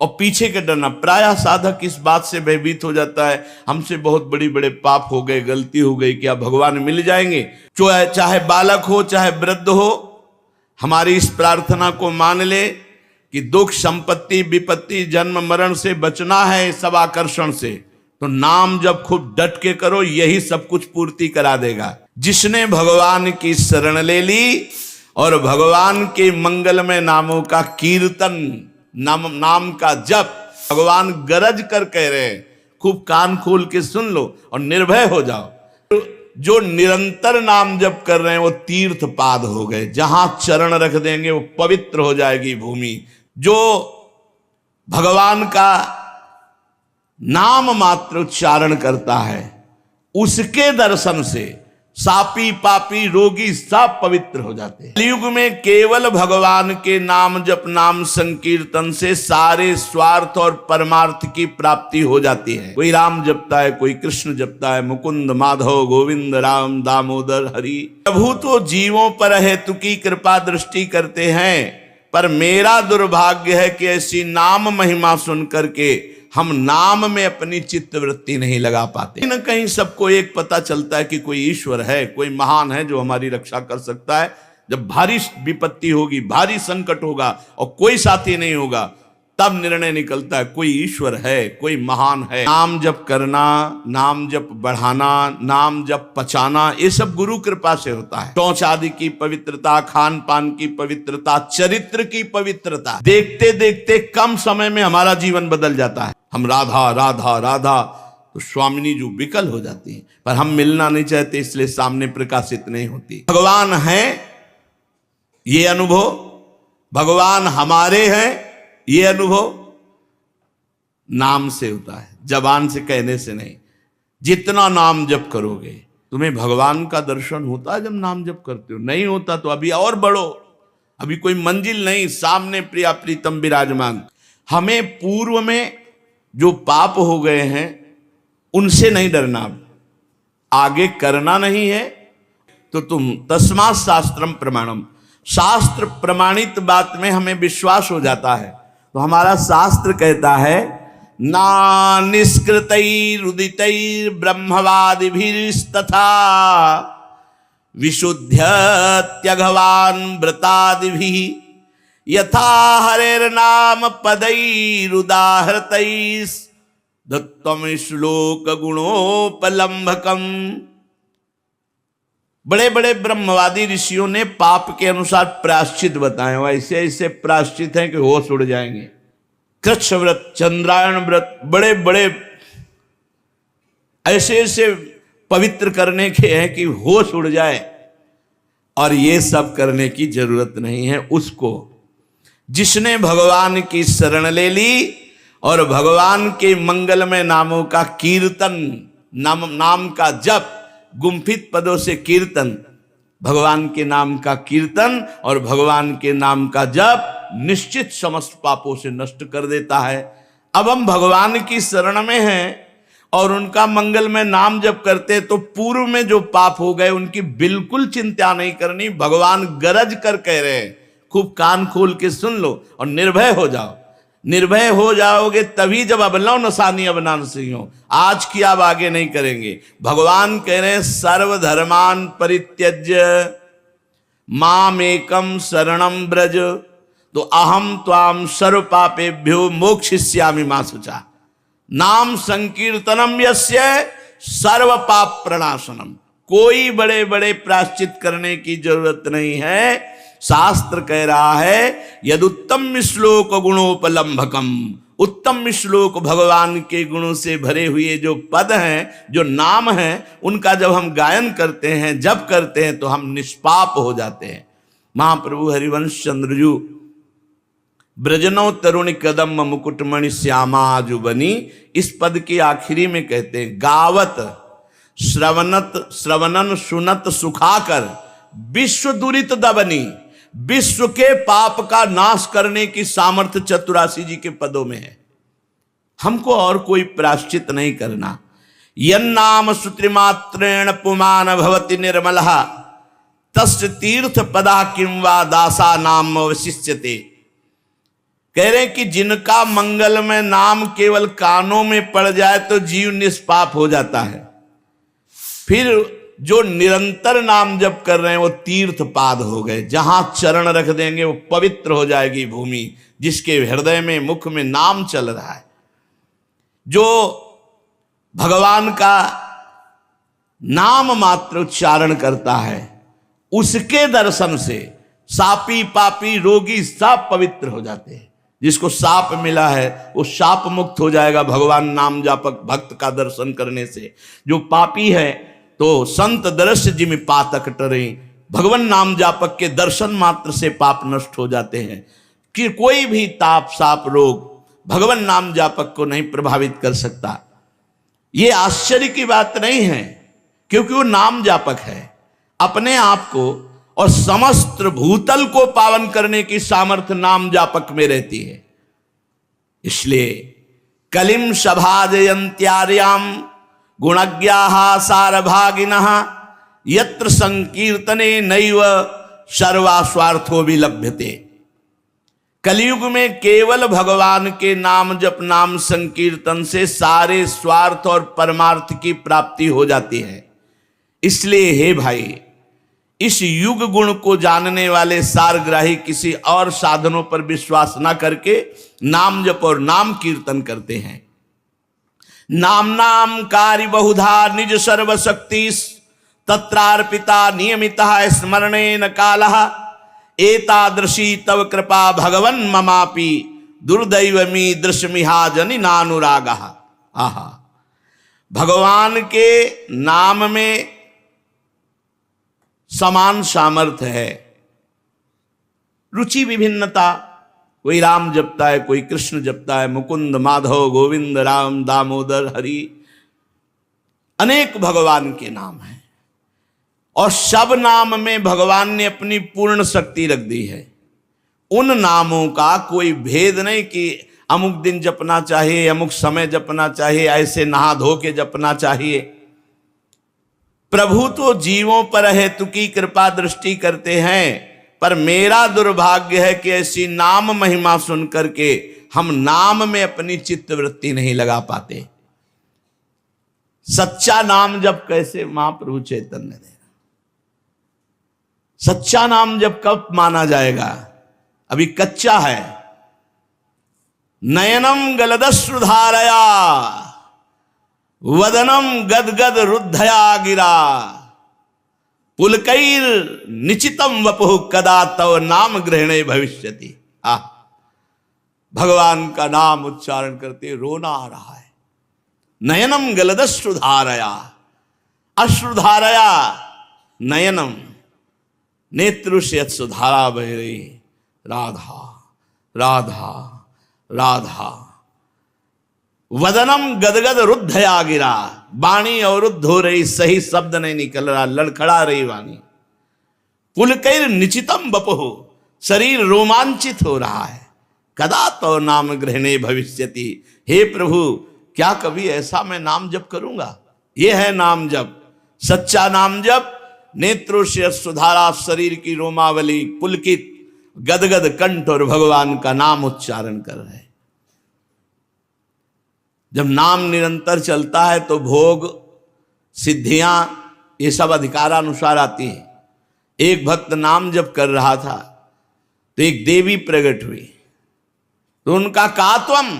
और पीछे के डरना। प्रायः साधक इस बात से भयभीत हो जाता है, हमसे बहुत बड़ी बड़े पाप हो गए, गलती हो गई, क्या भगवान मिल जाएंगे? चाहे बालक हो चाहे वृद्ध हो, हमारी इस प्रार्थना को मान ले कि दुख संपत्ति विपत्ति जन्म मरण से बचना है, सब आकर्षण से, तो नाम जब खूब डट के करो, यही सब कुछ पूर्ति करा देगा। जिसने भगवान की शरण ले ली और भगवान के मंगलमय नामों का कीर्तन, नाम का जप, भगवान गरज कर कह रहे हैं, खूब कान खोल के सुन लो और निर्भय हो जाओ। जो निरंतर नाम जप कर रहे हैं वो तीर्थ पाद हो गए, जहां चरण रख देंगे वो पवित्र हो जाएगी भूमि। जो भगवान का नाम मात्र उच्चारण करता है, उसके दर्शन से सापी पापी रोगी सब पवित्र हो जाते हैं। कलयुग में केवल भगवान के नाम जप नाम संकीर्तन से सारे स्वार्थ और परमार्थ की प्राप्ति हो जाती है। कोई राम जपता है, कोई कृष्ण जपता है, मुकुंद माधव गोविंद राम दामोदर हरि। प्रभु तो जीवों पर हेतु की कृपा दृष्टि करते हैं, पर मेरा दुर्भाग्य है कि ऐसी नाम महिमा सुन करके हम नाम में अपनी चित्तवृत्ति नहीं लगा पाते। कहीं न कहीं सबको एक पता चलता है कि कोई ईश्वर है, कोई महान है जो हमारी रक्षा कर सकता है। जब भारी विपत्ति होगी, भारी संकट होगा और कोई साथी नहीं होगा, तब निर्णय निकलता है कोई ईश्वर है, कोई महान है। नाम जप करना, नाम जप बढ़ाना, नाम जप पचाना, ये सब गुरु कृपा से होता है। शौच आदि की पवित्रता, खान पान की पवित्रता, चरित्र की पवित्रता, देखते देखते कम समय में हमारा जीवन बदल जाता है। हम राधा राधा राधा तो स्वामिनी जो विकल हो जाती है, पर हम मिलना नहीं चाहते, इसलिए सामने प्रकाशित नहीं होती। भगवान है ये अनुभव, भगवान हमारे हैं ये अनुभव नाम से होता है, जबान से कहने से नहीं। जितना नाम जप करोगे तुम्हें भगवान का दर्शन होता है। जब नाम जप करते हो, नहीं होता तो अभी और बढ़ो, अभी कोई मंजिल नहीं, सामने प्रिया प्रीतम विराजमान। हमें पूर्व में जो पाप हो गए हैं उनसे नहीं डरना, आगे करना नहीं है तो तुम तस्मात् शास्त्रम प्रमाणम, शास्त्र प्रमाणित बात में हमें विश्वास हो जाता है। तो हमारा शास्त्र कहता है ना निष्कृतैरुदितैर् ब्रह्मवादिभिस्तथा विशुद्ध्यत्यघवान् व्रतादिभिः यथा हरेर्नाम पदैरुदाहृतैस् दत्तम श्लोक गुणोपलम्भकम। बड़े बड़े ब्रह्मवादी ऋषियों ने पाप के अनुसार प्रायश्चित बताए, ऐसे ऐसे प्रायश्चित हैं कि होश उड़ जाएंगे। कृच्छ व्रत, चंद्रायण व्रत, बड़े बड़े ऐसे ऐसे पवित्र करने के हैं कि होश उड़ जाए। और ये सब करने की जरूरत नहीं है उसको जिसने भगवान की शरण ले ली और भगवान के मंगलमय नामों का कीर्तन, नाम का जप, गुम्फित पदों से कीर्तन, भगवान के नाम का कीर्तन और भगवान के नाम का जप निश्चित समस्त पापों से नष्ट कर देता है। अब हम भगवान की शरण में हैं और उनका मंगलमय नाम जप करते तो पूर्व में जो पाप हो गए उनकी बिल्कुल चिंता नहीं करनी। भगवान गरज कर कह रहे हैं, खूब कान खोल के सुन लो और निर्भय हो जाओ। निर्भय हो जाओगे तभी जब अबलौ नसानी अबनांसियों, आज की अब आगे नहीं करेंगे। भगवान कह रहे हैं सर्वधर्मान परित्यज्य मामेकम शरणम ब्रज, तो अहम त्वाम सर्व पापेभ्यो मोक्षयिष्यामि मा शुचा। नाम संकीर्तनम यस्य सर्व पाप प्रणाशनम। कोई बड़े बड़े प्रायश्चित करने की जरूरत नहीं है। शास्त्र कह रहा है यदुत्तम श्लोक गुणोपलम्भकम, उत्तम श्लोक भगवान के गुणों से भरे हुए जो पद हैं, जो नाम हैं, उनका जब हम गायन करते हैं, जप करते हैं तो हम निष्पाप हो जाते हैं। महाप्रभु हरिवंश चंद्रजू ब्रजनो तरुण कदम मुकुटमणि श्यामा जुबनी, इस पद के आखिरी में कहते हैं गावत श्रवणन सुनत सुखाकर विश्व दुरित दबनी। विश्व के पाप का नाश करने की सामर्थ्य चतुरासी जी के पदों में है। हमको और कोई प्रायश्चित नहीं करना। यन्नाम सूत्रिमात्रेण पुमान भवति निर्मलः तस्य तीर्थ पदा किं वा दासा नाम अवशिष्यते। कह रहे हैं कि जिनका मंगल में नाम केवल कानों में पड़ जाए तो जीव निष्पाप हो जाता है। फिर जो निरंतर नाम जप कर रहे हैं वो तीर्थ पाद हो गए, जहां चरण रख देंगे वो पवित्र हो जाएगी भूमि, जिसके हृदय में मुख में नाम चल रहा है। जो भगवान का नाम मात्र उच्चारण करता है, उसके दर्शन से सापी पापी रोगी सब पवित्र हो जाते हैं। जिसको साप मिला है वो साप मुक्त हो जाएगा भगवान नाम जापक भक्त का दर्शन करने से। जो पापी है तो संत दर्श जिम पातक टरे, भगवान नाम जापक के दर्शन मात्र से पाप नष्ट हो जाते हैं। कि कोई भी ताप साप रोग भगवान नाम जापक को नहीं प्रभावित कर सकता। ये आश्चर्य की बात नहीं है, क्योंकि वो नाम जापक है। अपने आप को और समस्त भूतल को पावन करने की सामर्थ्य नाम जापक में रहती है। इसलिए कलिम सभाजयंत्यार्याम गुणज्ञाः सारभागिनः यत्र संकीर्तने नैव सर्वास्वार्थो विलभ्यते। कलयुग में केवल भगवान के नाम जप नाम संकीर्तन से सारे स्वार्थ और परमार्थ की प्राप्ति हो जाती है। इसलिए हे भाई, इस युग गुण को जानने वाले सारग्राही किसी और साधनों पर विश्वास न करके नाम जप और नाम कीर्तन करते हैं। नाम नाम कार्य बहुधा निज सर्वशक्ति तत्रार्पिता नियमितः स्मरणेन कालः एतादृशी तव कृपा भगवन् ममापि दुर्दैवमी दृश्यमिहाजनि नानुरागः। आहा, भगवान के नाम में समान सामर्थ्य है। रुचि विभिन्नता, कोई राम जपता है, कोई कृष्ण जपता है, मुकुंद माधव गोविंद राम दामोदर हरि, अनेक भगवान के नाम हैं। और सब नाम में भगवान ने अपनी पूर्ण शक्ति रख दी है। उन नामों का कोई भेद नहीं कि अमुक दिन जपना चाहिए, अमुक समय जपना चाहिए, ऐसे नहा धो के जपना चाहिए। प्रभु तो जीवों पर हेतु की कृपा दृष्टि करते हैं, पर मेरा दुर्भाग्य है कि ऐसी नाम महिमा सुन करके हम नाम में अपनी चित्त वृत्ति नहीं लगा पाते। सच्चा नाम जब कैसे महाप्रभु चैतन्य देगा, सच्चा नाम जब कब माना जाएगा? अभी कच्चा है। नयनम गलदश्रुधारया वदनम गदगद रुद्धया गिरा पुलकैर निचितम वपुः कदा तव नाम ग्रहणे भविष्यति। भगवान का नाम उच्चारण करते रोना आ रहा है। नयनम गलदश्रुधारया, अश्रुधारया नयनम, नेत्रु से सुधारा बह रही, राधा राधा राधा। वदनम गदगद रुद्धया गिरा, वाणी अवरुद्ध हो रही, सही शब्द नहीं निकल रहा, लड़खड़ा रही वाणी। पुलकैर निचितम बपुः, शरीर रोमांचित हो रहा है। कदा तो नाम ग्रहणे भविष्यति, हे प्रभु क्या कभी ऐसा मैं नाम जप करूंगा? यह है नाम जप, सच्चा नाम जप। नेत्रों से सुधारा, शरीर की रोमावली पुलकित, गदगद कंठ और भगवान का नाम उच्चारण कर रहे। जब नाम निरंतर चलता है तो भोग सिद्धियां ये सब अधिकारानुसार आती हैं। एक भक्त नाम जप कर रहा था तो एक देवी प्रकट हुई, तो उनका कहा तुम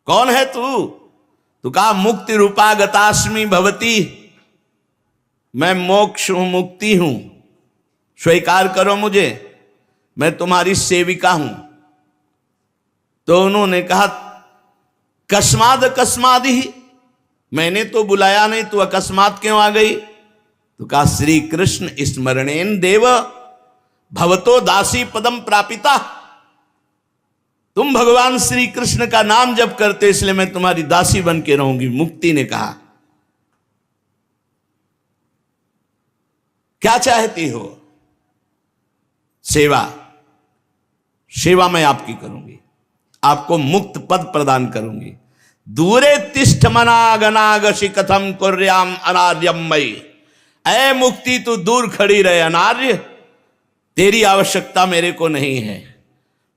कौन है तू? तो कहा मुक्ति रूपा गतास्मि भवती, मैं मोक्ष हूं, मुक्ति हूं, स्वीकार करो मुझे, मैं तुम्हारी सेविका हूं। तो उन्होंने कहा कस्माद अकस्माद ही, मैंने तो बुलाया नहीं, तू अकस्मात क्यों आ गई? तो कहा श्री कृष्ण स्मरणेन देव भवतो दासी पदम प्रापिता, तुम भगवान श्री कृष्ण का नाम जप करते इसलिए मैं तुम्हारी दासी बन के रहूंगी। मुक्ति ने कहा क्या चाहती हो? सेवा, सेवा मैं आपकी करूंगी, आपको मुक्त पद प्रदान करूंगी। दूरे तिष्ठ मनागनागशि कथम कुर्याम अनार्यम मयि, ऐ मुक्ति तू दूर खड़ी रहे अनार्य, तेरी आवश्यकता मेरे को नहीं है।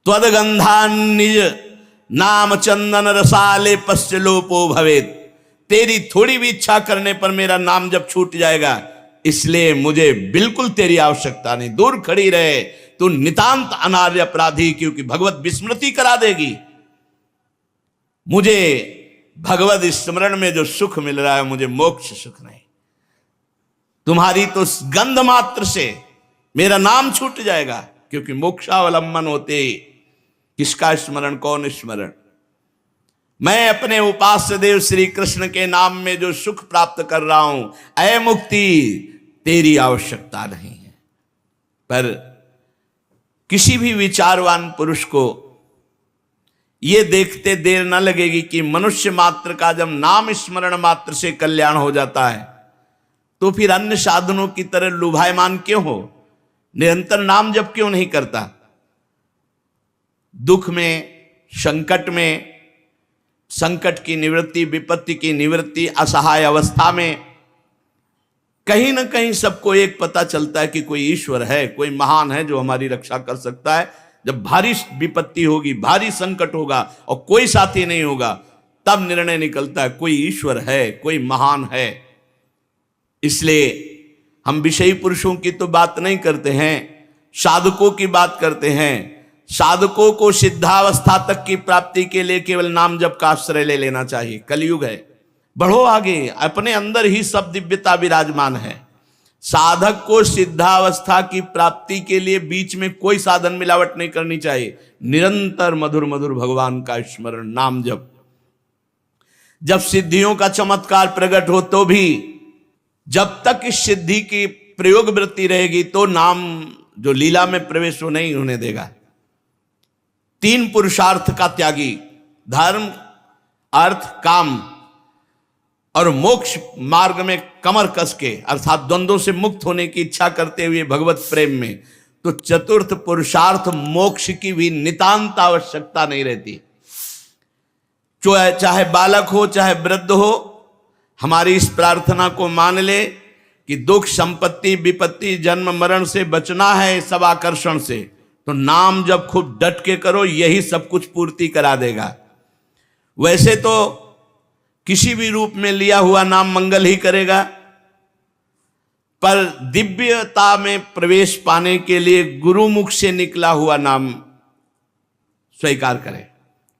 त्वदगंधा निज नाम चंदन रसाले पश्चलोपो भवेत। तेरी थोड़ी भी इच्छा करने पर मेरा नाम जब छूट जाएगा, इसलिए मुझे बिल्कुल तेरी आवश्यकता नहीं, दूर खड़ी रहे, तू नितांत अनार्य अपराधी, क्योंकि भगवत विस्मृति करा देगी। मुझे भगवत स्मरण में जो सुख मिल रहा है, मुझे मोक्ष सुख नहीं। तुम्हारी तो गंध मात्र से मेरा नाम छूट जाएगा, क्योंकि मोक्षावलंबन होते किसका स्मरण, कौन स्मरण? मैं अपने उपास्य देव श्री कृष्ण के नाम में जो सुख प्राप्त कर रहा हूं, ऐ मुक्ति तेरी आवश्यकता नहीं है। पर किसी भी विचारवान पुरुष को यह देखते देर न लगेगी कि मनुष्य मात्र का जब नाम स्मरण मात्र से कल्याण हो जाता है, तो फिर अन्य साधनों की तरह लुभायमान क्यों हो? निरंतर नाम जप क्यों नहीं करता? दुख में, संकट में, संकट की निवृत्ति, विपत्ति की निवृत्ति, असहाय अवस्था में कहीं ना कहीं सबको एक पता चलता है कि कोई ईश्वर है, कोई महान है जो हमारी रक्षा कर सकता है। जब भारी विपत्ति होगी, भारी संकट होगा और कोई साथी नहीं होगा, तब निर्णय निकलता है कोई ईश्वर है, कोई महान है। इसलिए हम विषयी पुरुषों की तो बात नहीं करते हैं, साधकों की बात करते हैं। साधकों को सिद्धावस्था तक की प्राप्ति के लिए केवल नाम जप का आश्रय ले लेना चाहिए। कलयुग है, बढ़ो आगे, अपने अंदर ही सब दिव्यता विराजमान है। साधक को सिद्धावस्था की प्राप्ति के लिए बीच में कोई साधन मिलावट नहीं करनी चाहिए। निरंतर मधुर मधुर भगवान का स्मरण, नाम जप। जब सिद्धियों का चमत्कार प्रकट हो तो भी जब तक इस सिद्धि की प्रयोग वृत्ति रहेगी तो नाम जो लीला में प्रवेश हो नहीं होने देगा। 3 पुरुषार्थ का त्यागी, धर्म, अर्थ, काम और मोक्ष मार्ग में कमर कस के अर्थात द्वंद्वों से मुक्त होने की इच्छा करते हुए भगवत प्रेम में, तो चतुर्थ पुरुषार्थ मोक्ष की भी नितांत आवश्यकता नहीं रहती। चाहे बालक हो चाहे वृद्ध हो, हमारी इस प्रार्थना को मान ले कि दुख, संपत्ति, विपत्ति, जन्म मरण से बचना है, सब आकर्षण से, तो नाम जब खूब डट के करो, यही सब कुछ पूर्ति करा देगा। वैसे तो किसी भी रूप में लिया हुआ नाम मंगल ही करेगा, पर दिव्यता में प्रवेश पाने के लिए गुरुमुख से निकला हुआ नाम स्वीकार करें।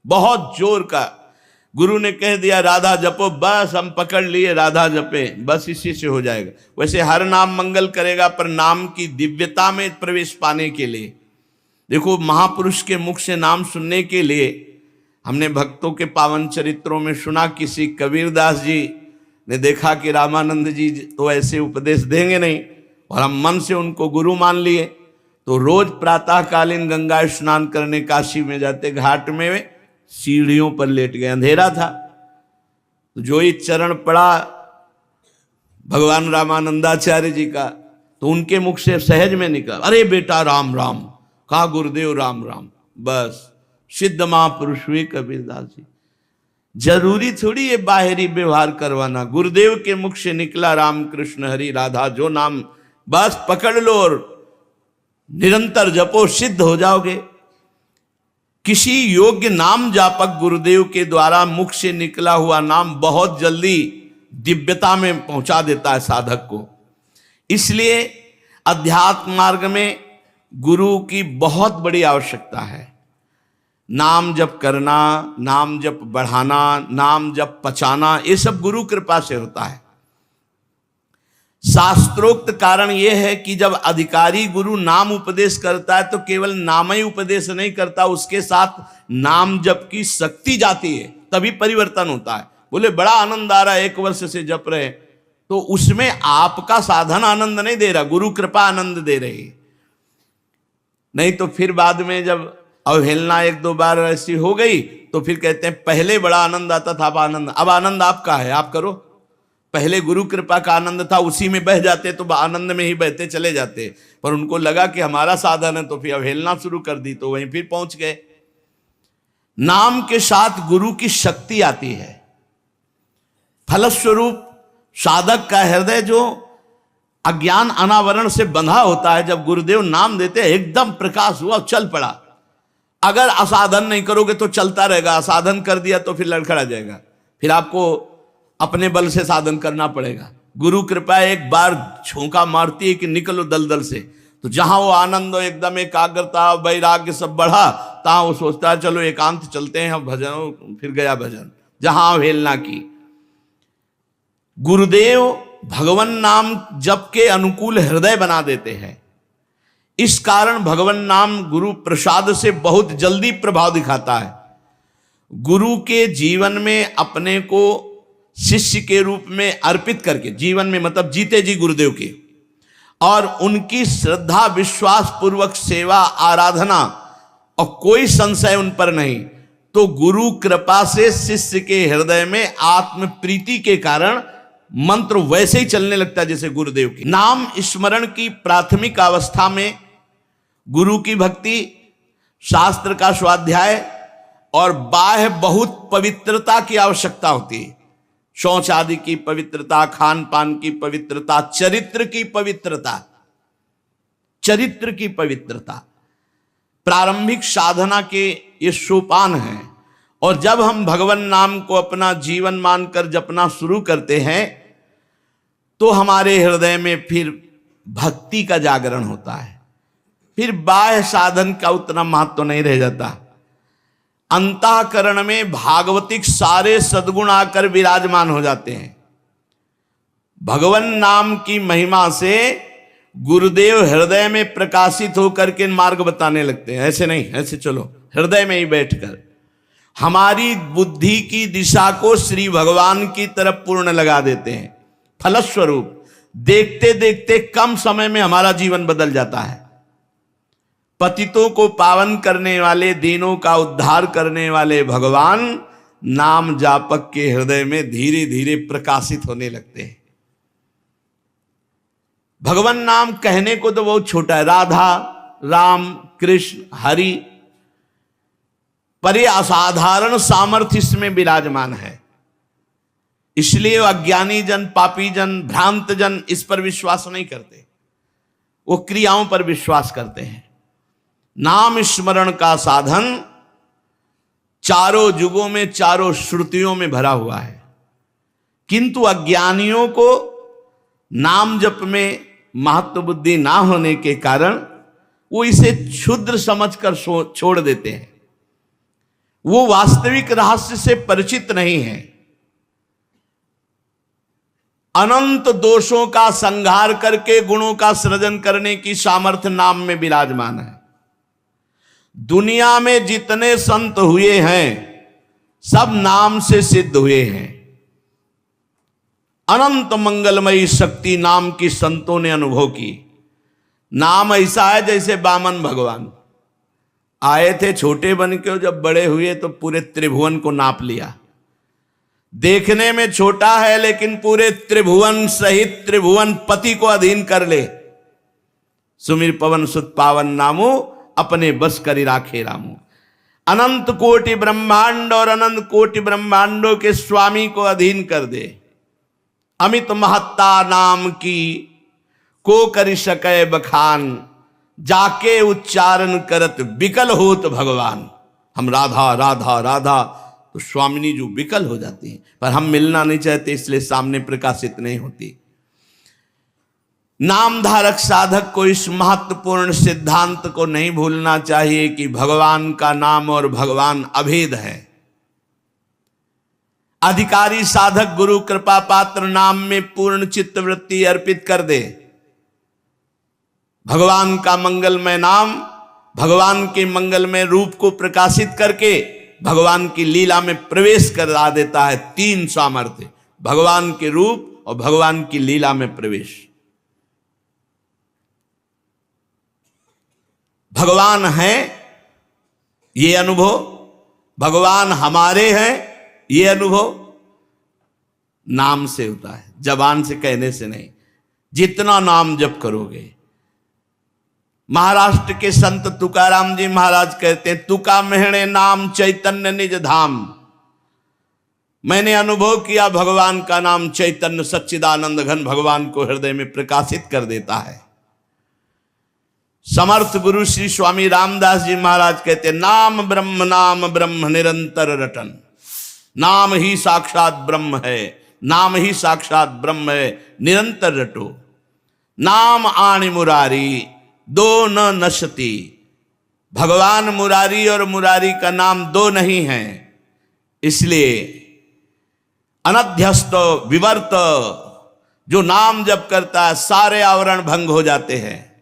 बहुत जोर का गुरु ने कह दिया राधा जपो, बस हम पकड़ लिए, राधा जपे, बस इसी से हो जाएगा। वैसे हर नाम मंगल करेगा, पर नाम की दिव्यता में प्रवेश पाने के लिए, देखो महापुरुष के मुख से नाम सुनने के लिए हमने भक्तों के पावन चरित्रों में सुना, किसी कबीरदास जी ने देखा कि रामानंद जी तो ऐसे उपदेश देंगे नहीं, और हम मन से उनको गुरु मान लिए, तो रोज प्रातःकालीन गंगा स्नान करने काशी में जाते, घाट में सीढ़ियों पर लेट गए, अंधेरा था, तो जो ही चरण पड़ा भगवान रामानंदाचार्य जी का, तो उनके मुख से सहज में निकला, अरे बेटा राम राम, कहा गुरुदेव राम राम। बस सिद्ध महापुरुष हुए कबीरदास जी। जरूरी थोड़ी ये बाहरी व्यवहार करवाना, गुरुदेव के मुख से निकला राम कृष्ण हरि राधा, जो नाम बस पकड़ लो और निरंतर जपो, सिद्ध हो जाओगे। किसी योग्य नाम जापक गुरुदेव के द्वारा मुख से निकला हुआ नाम बहुत जल्दी दिव्यता में पहुंचा देता है साधक को। इसलिए अध्यात्म मार्ग में गुरु की बहुत बड़ी आवश्यकता है। नाम जप करना, नाम जप बढ़ाना, नाम जप पचाना, ये सब गुरु कृपा से होता है। शास्त्रोक्त कारण यह है कि जब अधिकारी गुरु नाम उपदेश करता है तो केवल नाम ही उपदेश नहीं करता, उसके साथ नाम जप की शक्ति जाती है, तभी परिवर्तन होता है। बोले बड़ा आनंद आ रहा है, 1 वर्ष से जप रहे, तो उसमें आपका साधन आनंद नहीं दे रहा, गुरु कृपा आनंद दे रही। नहीं तो फिर बाद में जब अवहेलना 1-2 बार ऐसी हो गई तो फिर कहते हैं पहले बड़ा आनंद आता था, अब आनंद आपका है, आप करो। पहले गुरु कृपा का आनंद था, उसी में बह जाते तो आनंद में ही बहते चले जाते, पर उनको लगा कि हमारा साधन है तो फिर अवहेलना शुरू कर दी, तो वहीं फिर पहुंच गए। नाम के साथ गुरु की शक्ति आती है। फलस्वरूप साधक का हृदय जो अज्ञान अनावरण से बंधा होता है, जब गुरुदेव नाम देते एकदम प्रकाश हुआ, चल पड़ा। अगर असाधन नहीं करोगे तो चलता रहेगा, असाधन कर दिया तो फिर लड़खड़ा जाएगा, फिर आपको अपने बल से साधन करना पड़ेगा। गुरु कृपा एक बार झोंका मारती है कि निकलो दलदल से, तो जहां वो आनंद, एकदम एकाग्रता, वैराग्य सब बढ़ा, तहां वो सोचता है चलो एकांत चलते हैं, हम भजन, फिर गया भजन, जहां अवहेलना की। गुरुदेव भगवान नाम जप के अनुकूल हृदय बना देते हैं। इस कारण भगवान नाम गुरु प्रसाद से बहुत जल्दी प्रभाव दिखाता है। गुरु के जीवन में अपने को शिष्य के रूप में अर्पित करके, जीवन में मतलब जीते जी गुरुदेव के, और उनकी श्रद्धा विश्वास पूर्वक सेवा आराधना और कोई संशय उन पर नहीं, तो गुरु कृपा से शिष्य के हृदय में आत्म प्रीति के कारण मंत्र वैसे ही चलने लगता है जैसे गुरुदेव के। नाम स्मरण की प्राथमिक अवस्था में गुरु की भक्ति, शास्त्र का स्वाध्याय और बाह्य बहुत पवित्रता की आवश्यकता होती है। शौच आदि की पवित्रता, खान पान की पवित्रता, चरित्र की पवित्रता, चरित्र की पवित्रता प्रारंभिक साधना के ये सोपान हैं। और जब हम भगवान नाम को अपना जीवन मानकर जपना शुरू करते हैं तो हमारे हृदय में फिर भक्ति का जागरण होता है, फिर बाह्य साधन का उतना महत्व नहीं रह जाता। अंतःकरण में भागवतिक सारे सद्गुण आकर विराजमान हो जाते हैं। भगवान नाम की महिमा से गुरुदेव हृदय में प्रकाशित होकर के मार्ग बताने लगते हैं। ऐसे नहीं, ऐसे चलो, हृदय में ही बैठकर हमारी बुद्धि की दिशा को श्री भगवान की तरफ पूर्ण लगा देते हैं। फलस्वरूप देखते देखते कम समय में हमारा जीवन बदल जाता है। पतितों को पावन करने वाले, दीनों का उद्धार करने वाले भगवान नाम जापक के हृदय में धीरे धीरे प्रकाशित होने लगते हैं। भगवान नाम कहने को तो बहुत छोटा है, राधा, राम, कृष्ण, हरि, पर यह असाधारण सामर्थ्य इसमें विराजमान है। इसलिए अज्ञानी जन, पापी जन, भ्रांत जन इस पर विश्वास नहीं करते, वो क्रियाओं पर विश्वास करते हैं। नाम स्मरण का साधन चारों युगों में, चारों श्रुतियों में भरा हुआ है, किंतु अज्ञानियों को नाम जप में महत्व बुद्धि ना होने के कारण वो इसे क्षुद्र समझकर छोड़ देते हैं। वो वास्तविक रहस्य से परिचित नहीं है। अनंत दोषों का संहार करके गुणों का सृजन करने की सामर्थ्य नाम में विराजमान है। दुनिया में जितने संत हुए हैं सब नाम से सिद्ध हुए हैं। अनंत मंगलमयी शक्ति नाम की संतों ने अनुभव की। नाम ऐसा है जैसे वामन भगवान आए थे छोटे बन के, जब बड़े हुए तो पूरे त्रिभुवन को नाप लिया। देखने में छोटा है लेकिन पूरे त्रिभुवन सहित त्रिभुवन पति को अधीन कर ले। सुमिर पवन सुत पावन नामो, अपने बस करी राखे रामो। अनंत कोटि ब्रह्मांड और अनंत कोटि ब्रह्मांडों के स्वामी को अधीन कर दे। अमित महत्ता नाम की को करि सकै बखान, जाके उच्चारण करत विकल होत भगवान। हम राधा राधा राधा तो स्वामिनी जो विकल हो जाती हैं, पर हम मिलना नहीं चाहते इसलिए सामने प्रकाशित नहीं होती। नाम धारक साधक को इस महत्वपूर्ण सिद्धांत को नहीं भूलना चाहिए कि भगवान का नाम और भगवान अभेद है। अधिकारी साधक गुरु कृपा पात्र नाम में पूर्ण चित्तवृत्ति अर्पित कर दे। भगवान का मंगलमय नाम भगवान के मंगलमय रूप को प्रकाशित करके भगवान की लीला में प्रवेश करा देता है। तीन सामर्थ्य, भगवान के रूप और भगवान की लीला में प्रवेश। भगवान है ये अनुभव, भगवान हमारे हैं ये अनुभव नाम से होता है, जबान से कहने से नहीं। जितना नाम जप करोगे, महाराष्ट्र के संत तुकाराम जी महाराज कहते हैं, तुका मेहणे नाम चैतन्य निज धाम। मैंने अनुभव किया भगवान का नाम चैतन्य सच्चिदानंद घन भगवान को हृदय में प्रकाशित कर देता है। समर्थ गुरु श्री स्वामी रामदास जी महाराज कहते, नाम ब्रह्म निरंतर रटन। नाम ही साक्षात ब्रह्म है, नाम ही साक्षात ब्रह्म है, निरंतर रटो। नाम आनि मुरारी दो न नशति। भगवान मुरारी और मुरारी का नाम दो नहीं है, इसलिए अनध्यस्त विवर्त, जो नाम जप करता है सारे आवरण भंग हो जाते हैं।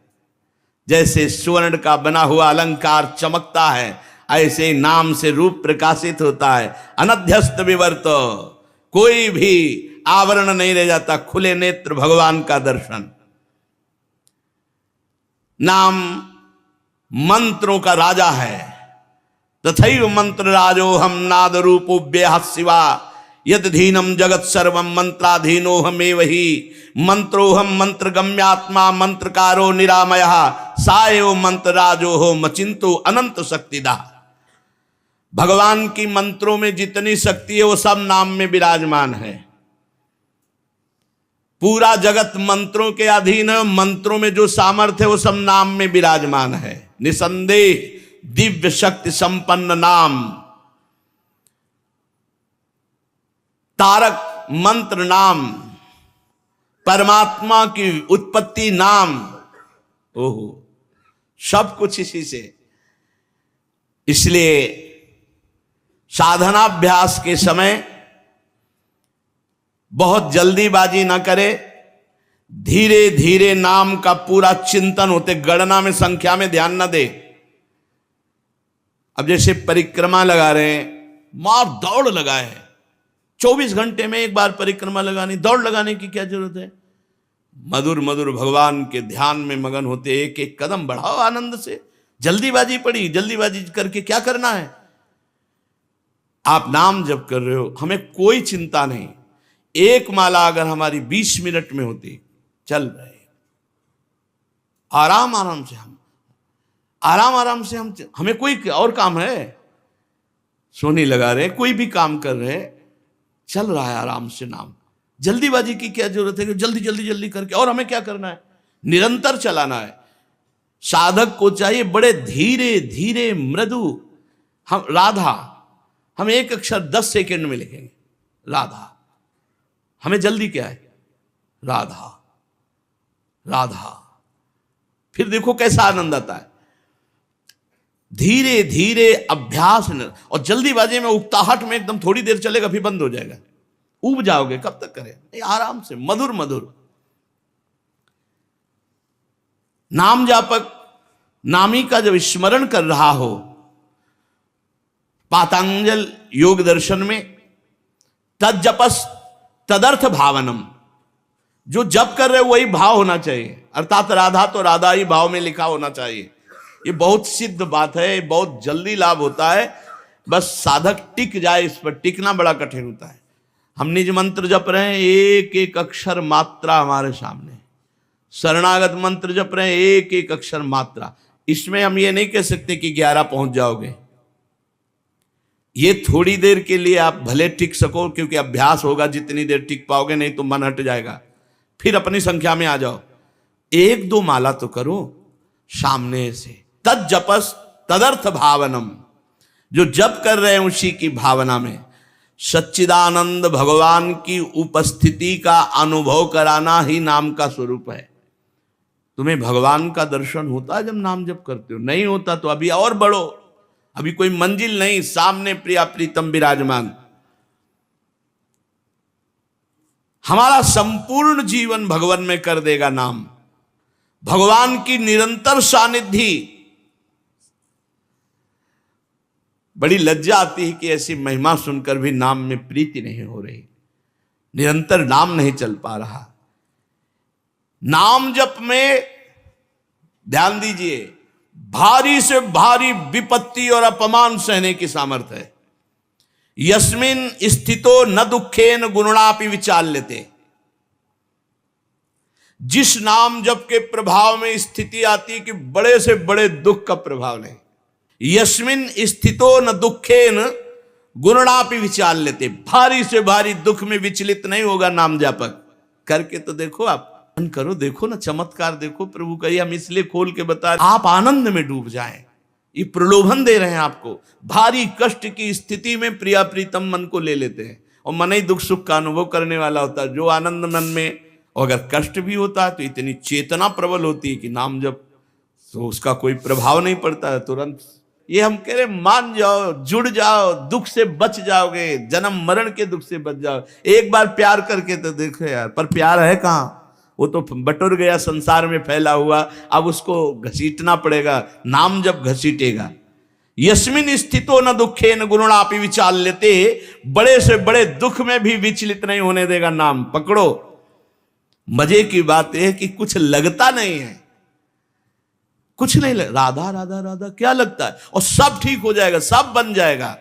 जैसे स्वर्ण का बना हुआ अलंकार चमकता है, ऐसे नाम से रूप प्रकाशित होता है। अनध्यस्त विवर्त, कोई भी आवरण नहीं रह जाता, खुले नेत्र भगवान का दर्शन। नाम मंत्रों का राजा है। तथैव मंत्र राजो हम नाद रूपो व्यह शिवा यद धीनम जगत सर्वम मंत्राधीनो हमें वही मंत्रोहम मंत्र गम्यात्मा मंत्रकारो निरामय सायो मंत्र राजो हो मचिंतो अनंत शक्तिदा। भगवान की मंत्रों में जितनी शक्ति है वो सब नाम में विराजमान है। पूरा जगत मंत्रों के अधीन है, मंत्रों में जो सामर्थ्य है वो सब नाम में विराजमान है। निसंदेह दिव्य शक्ति संपन्न नाम, तारक मंत्र नाम, परमात्मा की उत्पत्ति नाम, ओहो सब कुछ इसी से। इसलिए साधनाभ्यास के समय बहुत जल्दीबाजी ना करे, धीरे धीरे नाम का पूरा चिंतन होते, गणना में संख्या में ध्यान ना दे। अब जैसे परिक्रमा लगा रहे हैं, मार दौड़ लगाए हैं, 24 घंटे में एक बार परिक्रमा लगानी, दौड़ लगाने की क्या जरूरत है। मधुर मधुर भगवान के ध्यान में मगन होते, एक एक कदम बढ़ाओ आनंद से। जल्दीबाजी पड़ी, जल्दीबाजी करके क्या करना है। आप नाम जप कर रहे हो, हमें कोई चिंता नहीं। एक माला अगर हमारी 20 मिनट में होती, चल रहे आराम आराम से, हम हमें कोई और काम है, सोनी लगा रहे, कोई भी काम कर रहे, चल रहा है आराम से नाम। जल्दीबाजी की क्या जरूरत है कि जल्दी जल्दी जल्दी करके, और हमें क्या करना है, निरंतर चलाना है। साधक को चाहिए बड़े धीरे धीरे मृदु। हम राधा, हम एक अक्षर 10 सेकंड में लिखेंगे राधा। हमें जल्दी क्या है, राधा राधा। फिर देखो कैसा आनंद आता है। धीरे धीरे अभ्यास, और जल्दीबाजी में उकताहट में एकदम थोड़ी देर चलेगा फिर बंद हो जाएगा, उब जाओगे। कब तक करें, नहीं, आराम से मधुर मधुर। नाम जापक नामी का जब स्मरण कर रहा हो, पातंजल योग दर्शन में तज्जपस तदर्थ भावनम, जो जप कर रहे वही भाव होना चाहिए, अर्थात राधा तो राधा ही भाव में लिखा होना चाहिए। ये बहुत सिद्ध बात है, बहुत जल्दी लाभ होता है, बस साधक टिक जाए इस पर। टिकना बड़ा कठिन होता है। हम निज मंत्र जप रहे हैं, एक एक अक्षर मात्रा हमारे सामने। शरणागत मंत्र जप रहे हैं, एक एक अक्षर मात्रा। इसमें हम ये नहीं कह सकते कि 11 पहुंच जाओगे। ये थोड़ी देर के लिए आप भले टिक सको, क्योंकि अभ्यास होगा, जितनी देर टिक पाओगे, नहीं तो मन हट जाएगा। फिर अपनी संख्या में आ जाओ, 1-2 माला तो करो सामने से। तद जपस तदर्थ भावनम, जो जप कर रहे हैं उसी की भावना में सच्चिदानंद भगवान की उपस्थिति का अनुभव कराना ही नाम का स्वरूप है। तुम्हें भगवान का दर्शन होता है जब नाम जप करते हो? नहीं होता तो अभी और बढ़ो, अभी कोई मंजिल नहीं, सामने प्रिया प्रीतम विराजमान। हमारा संपूर्ण जीवन भगवान में कर देगा नाम। भगवान की निरंतर सानिध्य। बड़ी लज्जा आती है कि ऐसी महिमा सुनकर भी नाम में प्रीति नहीं हो रही, निरंतर नाम नहीं चल पा रहा। नाम जप में ध्यान दीजिए, भारी से भारी विपत्ति और अपमान सहने की सामर्थ्य है। यस्मिन स्थितो न दुखेन गुणापि विचार लेते। जिस नाम जप के प्रभाव में स्थिति आती कि बड़े से बड़े दुख का प्रभाव नहीं। यस्मिन स्थितो न दुखेन गुणापि विचार लेते। भारी से भारी दुख में विचलित नहीं होगा नाम जापक। करके तो देखो आप, मन करो, देखो ना चमत्कार, देखो प्रभु का। ये हम इसलिए खोल के बता रहे, आप आनंद में डूब जाएं। ये प्रलोभन दे रहे हैं आपको। भारी कष्ट की स्थिति में प्रिया प्रीतम मन को ले लेते हैं, और मन ही दुख सुख का अनुभव करने वाला होता है। जो आनंद मन में, और अगर कष्ट भी होता है तो इतनी चेतना प्रबल होती है कि नाम जब तो उसका कोई प्रभाव नहीं पड़ता है तुरंत। ये हम कह रहे मान जाओ, जुड़ जाओ, दुख से बच जाओगे, जन्म मरण के दुख से बच जाओ। एक बार प्यार करके तो देखो यार, पर प्यार है कहाँ? वो तो बटुर गया, संसार में फैला हुआ। अब उसको घसीटना पड़ेगा, नाम जब घसीटेगा। यस्मिन स्थितो न दुखे न गुरुणापि विचाल लेते, बड़े से बड़े दुख में भी विचलित नहीं होने देगा नाम। पकड़ो। मजे की बात यह है कि कुछ लगता नहीं है, कुछ नहीं राधा राधा राधा क्या लगता है, और सब ठीक हो जाएगा, सब बन जाएगा।